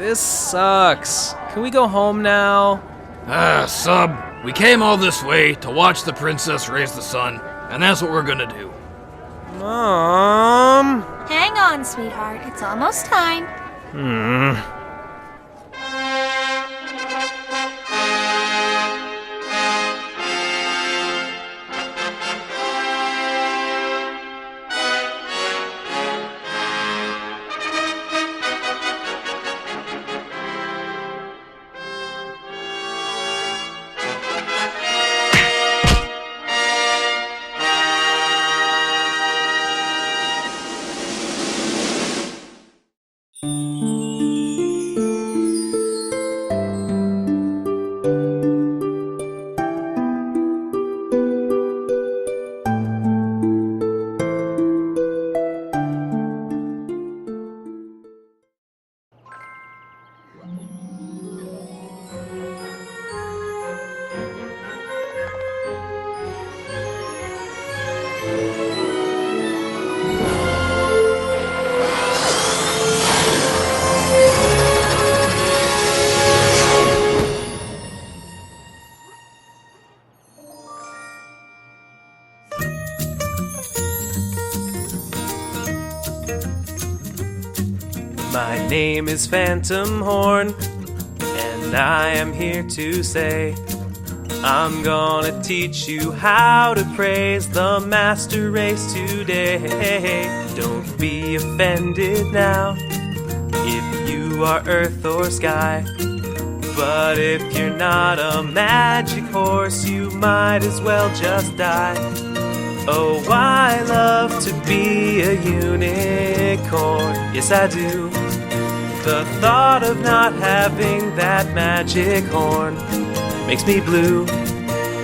This sucks. Can we go home now? Sub, we came all this way to watch the princess raise the sun, and that's what we're gonna do. Mom? Hang on, sweetheart. It's almost time. My name is Phantom Horn, and I am here to say I'm gonna teach you how to praise the master race today. Don't be offended now if you are earth or sky, but if you're not a magic horse, you might as well just die. Oh, I love to be a unicorn, yes I do. The thought of not having that magic horn makes me blue.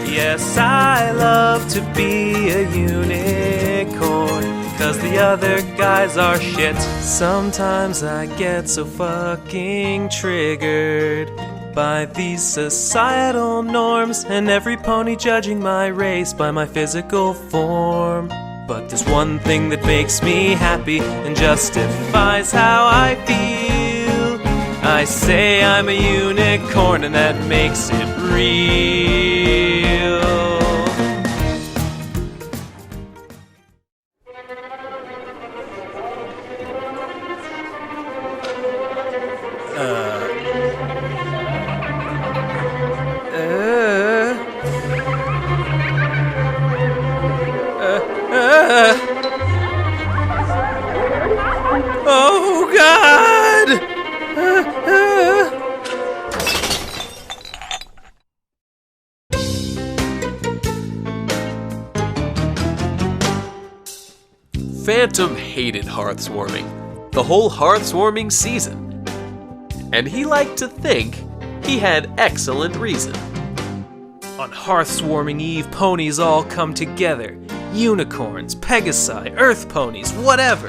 Yes, I love to be a unicorn, 'cause the other guys are shit. Sometimes I get so fucking triggered by these societal norms, and every pony judging my race by my physical form. But there's one thing that makes me happy and justifies how I feel. I say I'm a unicorn, and that makes it real. Oh, God! Phantom hated hearth-swarming, the whole hearth-swarming season. And he liked to think he had excellent reason. On Hearth-swarming Eve, ponies all come together. Unicorns, Pegasi, Earth ponies, whatever.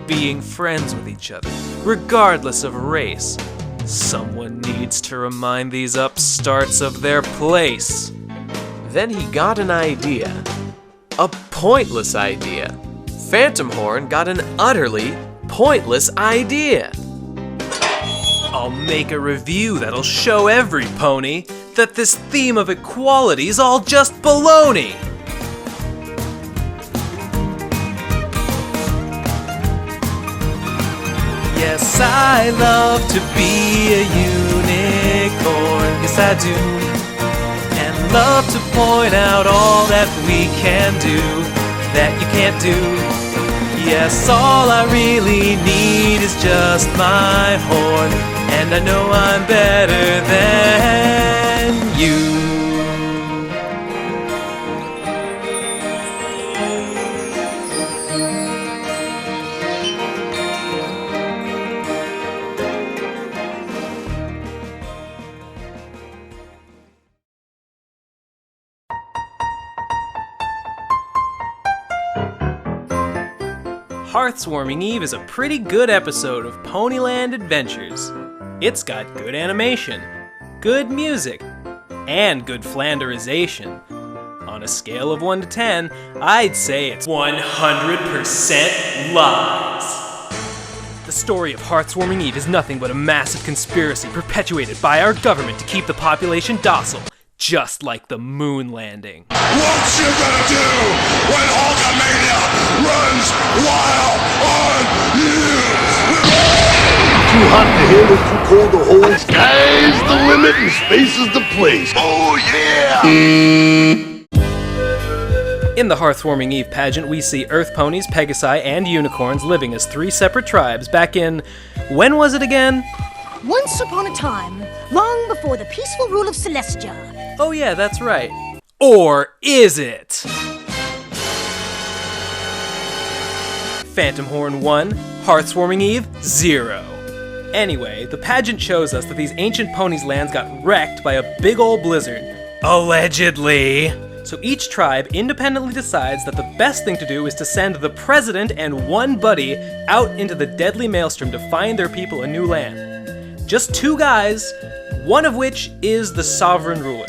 Being friends with each other, regardless of race. Someone needs to remind these upstarts of their place. Then he got an idea. A pointless idea. Phantom Horn got an utterly pointless idea. I'll make a review that'll show every pony that this theme of equality's all just baloney. Yes, I love to be a unicorn, yes I do. And love to point out all that we can do, that you can't do. Yes, all I really need is just my horn, and I know I'm better than you. Hearth-swarming Eve is a pretty good episode of Ponyland Adventures. It's got good animation, good music, and good Flanderization. On a scale of 1 to 10, I'd say it's 100% lies. The story of Hearthswarming Eve is nothing but a massive conspiracy perpetuated by our government to keep the population docile, just like the moon landing. What you gonna do when Hulkamania runs wild on you? Too hot to handle, too cold to hold. Sky's the limit and space is the place. Oh yeah! In the Hearthswarming Eve pageant, we see Earth ponies, Pegasi, and unicorns living as 3 separate tribes back in... when was it again? Once upon a time, long before the peaceful rule of Celestia. Oh yeah, that's right. Or is it? Phantom Horn 1, Hearthswarming Eve 0. Anyway, the pageant shows us that these ancient ponies' lands got wrecked by a big ol' blizzard. Allegedly. So each tribe independently decides that the best thing to do is to send the president and one buddy out into the deadly maelstrom to find their people a new land. Just 2 guys, one of which is the sovereign ruler.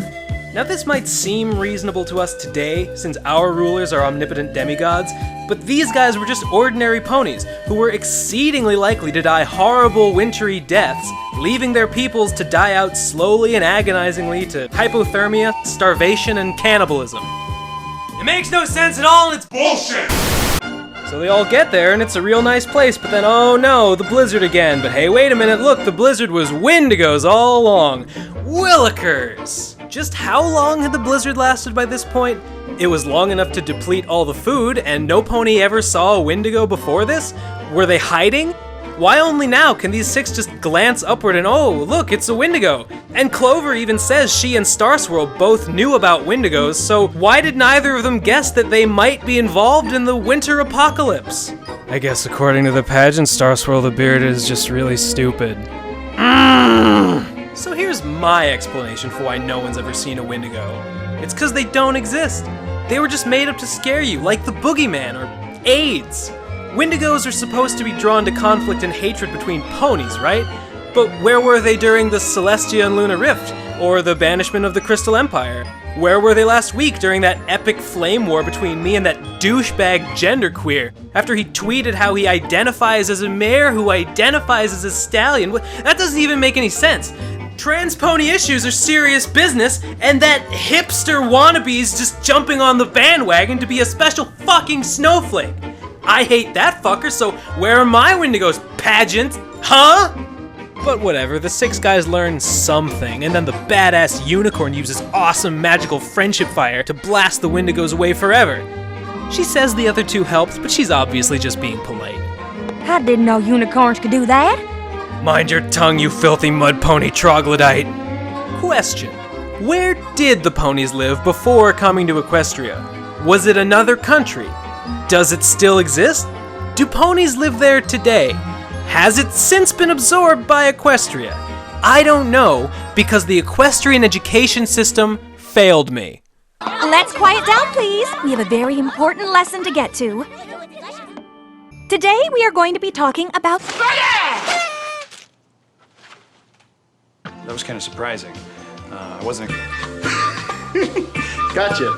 Now this might seem reasonable to us today, since our rulers are omnipotent demigods, but these guys were just ordinary ponies who were exceedingly likely to die horrible wintry deaths, leaving their peoples to die out slowly and agonizingly to hypothermia, starvation, and cannibalism. It makes no sense at all and it's bullshit! So they all get there and it's a real nice place, but then oh no, the blizzard again. But hey, wait a minute, look, the blizzard was Wendigos all along. Willikers! Just how long had the blizzard lasted by this point? It was long enough to deplete all the food, and no pony ever saw a Wendigo before this? Were they hiding? Why only now can these 6 just glance upward and oh, look, it's a Wendigo? And Clover even says she and Starswirl both knew about Wendigos, so why did neither of them guess that they might be involved in the winter apocalypse? I guess according to the pageant, Starswirl the Bearded is just really stupid. So here's my explanation for why no one's ever seen a Wendigo. It's because they don't exist. They were just made up to scare you, like the Boogeyman or AIDS. Wendigos are supposed to be drawn to conflict and hatred between ponies, right? But where were they during the Celestia and Luna Rift, or the banishment of the Crystal Empire? Where were they last week during that epic flame war between me and that douchebag genderqueer? After he tweeted how he identifies as a mare who identifies as a stallion. That doesn't even make any sense. Trans pony issues are serious business, and that hipster wannabe's just jumping on the bandwagon to be a special fucking snowflake. I hate that fucker, so where are my Wendigos, pageant? Huh? But whatever, the 6 guys learn something, and then the badass unicorn uses awesome magical friendship fire to blast the Wendigos away forever. She says the other 2 helped, but she's obviously just being polite. I didn't know unicorns could do that. Mind your tongue, you filthy mud pony troglodyte. Question. Where did the ponies live before coming to Equestria? Was it another country? Does it still exist? Do ponies live there today? Has it since been absorbed by Equestria? I don't know, because the equestrian education system failed me. Let's quiet down, please. We have a very important lesson to get to. Today, we are going to be talking about... That was kind of surprising. I wasn't... Gotcha.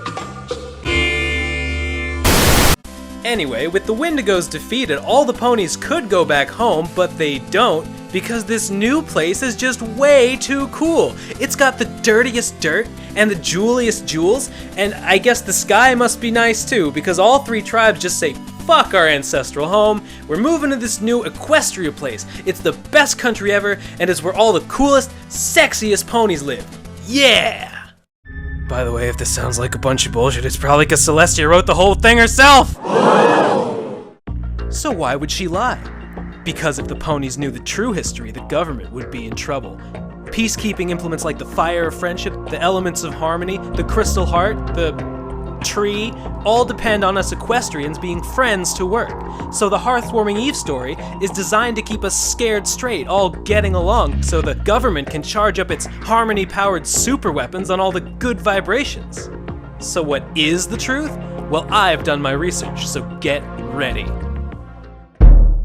Anyway, with the Wendigos defeated, all the ponies could go back home, but they don't, because this new place is just way too cool. It's got the dirtiest dirt and the jeweliest jewels, and I guess the sky must be nice too, because all 3 tribes just say, fuck our ancestral home, we're moving to this new Equestria place. It's the best country ever, and it's where all the coolest, sexiest ponies live. Yeah! By the way, if this sounds like a bunch of bullshit, it's probably because Celestia wrote the whole thing herself! So why would she lie? Because if the ponies knew the true history, the government would be in trouble. Peacekeeping implements like the fire of friendship, the elements of harmony, the crystal heart, the tree, all depend on us equestrians being friends to work. So the Hearthswarming Eve story is designed to keep us scared straight, all getting along, so the government can charge up its harmony-powered super weapons on all the good vibrations. So what is the truth? Well, I've done my research, so get ready.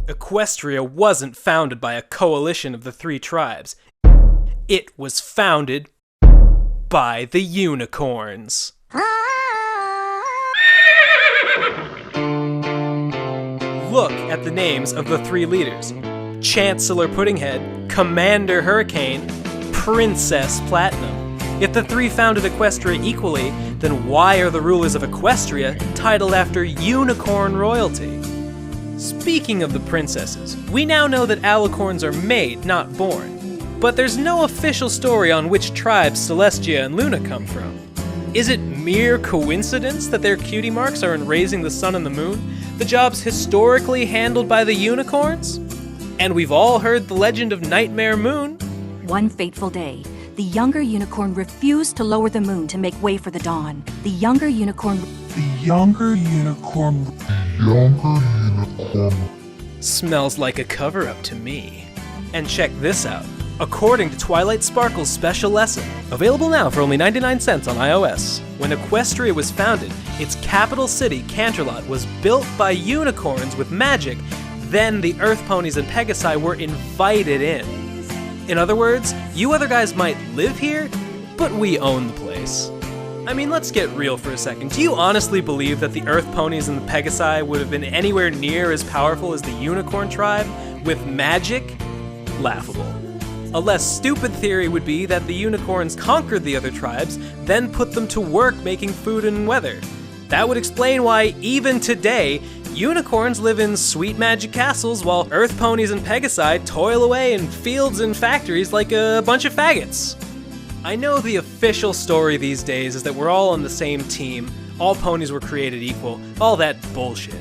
Equestria wasn't founded by a coalition of the 3 tribes. It was founded by the unicorns. Look at the names of the 3 leaders. Chancellor Puddinghead, Commander Hurricane, Princess Platinum. If the three founded Equestria equally, then why are the rulers of Equestria titled after unicorn royalty? Speaking of the princesses, we now know that alicorns are made, not born. But there's no official story on which tribes Celestia and Luna come from. Is it mere coincidence that their cutie marks are in raising the sun and the moon, the jobs historically handled by the unicorns? And we've all heard the legend of Nightmare Moon. One fateful day, the younger unicorn refused to lower the moon to make way for the dawn. The younger unicorn Smells like a cover-up to me. And check this out. According to Twilight Sparkle's special lesson, available now for only 99 cents on iOS, when Equestria was founded, its capital city, Canterlot, was built by unicorns with magic. Then the Earth Ponies and Pegasi were invited in. In other words, you other guys might live here, but we own the place. I mean, let's get real for a second. Do you honestly believe that the Earth Ponies and the Pegasi would have been anywhere near as powerful as the Unicorn Tribe with magic? Laughable. A less stupid theory would be that the unicorns conquered the other tribes, then put them to work making food and weather. That would explain why, even today, unicorns live in sweet magic castles while Earth Ponies and Pegasi toil away in fields and factories like a bunch of faggots. I know the official story these days is that we're all on the same team, all ponies were created equal, all that bullshit.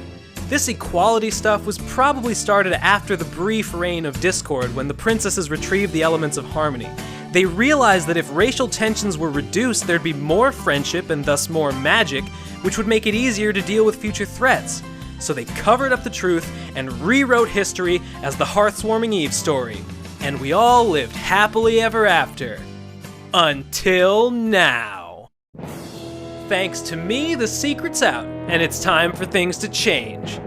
This equality stuff was probably started after the brief reign of discord when the princesses retrieved the elements of harmony. They realized that if racial tensions were reduced, there'd be more friendship and thus more magic, which would make it easier to deal with future threats. So they covered up the truth and rewrote history as the Hearth-Swarming Eve story. And we all lived happily ever after. Until now. Thanks to me, the secret's out, and it's time for things to change.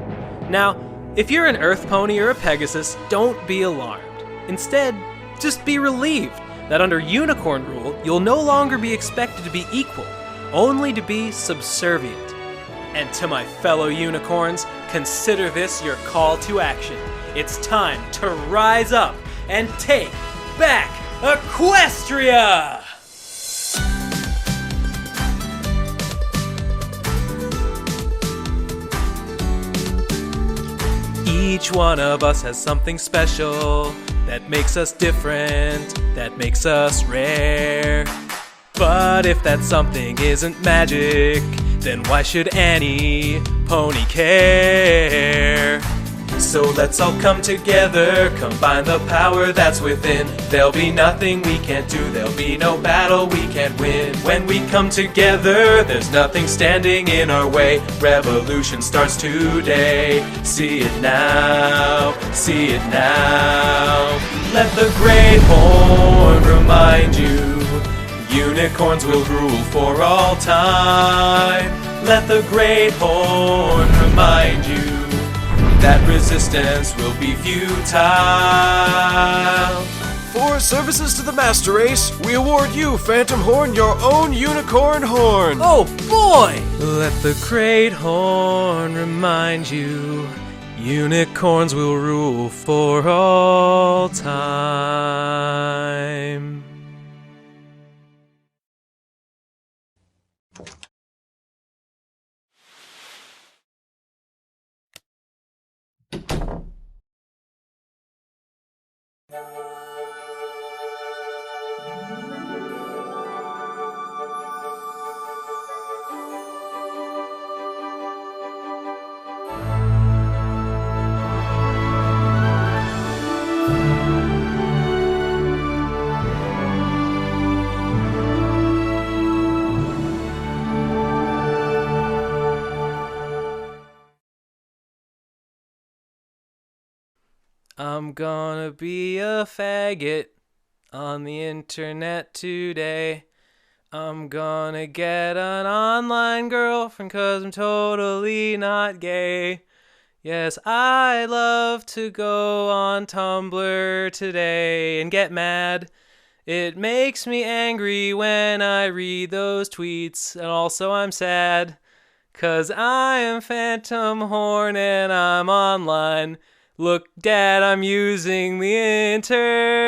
Now, if you're an Earth Pony or a Pegasus, don't be alarmed. Instead, just be relieved that under Unicorn rule, you'll no longer be expected to be equal, only to be subservient. And to my fellow unicorns, consider this your call to action. It's time to rise up and take back Equestria! Each one of us has something special that makes us different, that makes us rare. But if that something isn't magic, then why should any pony care? So let's all come together, combine the power that's within. There'll be nothing we can't do, there'll be no battle we can't win. When we come together, there's nothing standing in our way. Revolution starts today. See it now, see it now. Let the great horn remind you, unicorns will rule for all time. Let the great horn remind you that resistance will be futile. For services to the Master Race, we award you, Phantom Horn, your own unicorn horn. Oh boy! Let the great horn remind you, unicorns will rule for all time. I'm gonna be a faggot on the internet today. I'm gonna get an online girlfriend 'cause I'm totally not gay. Yes, I love to go on Tumblr today and get mad. It makes me angry when I read those tweets, and also I'm sad 'cause I am Phantom Horn and I'm online. Look, Dad, I'm using the internet.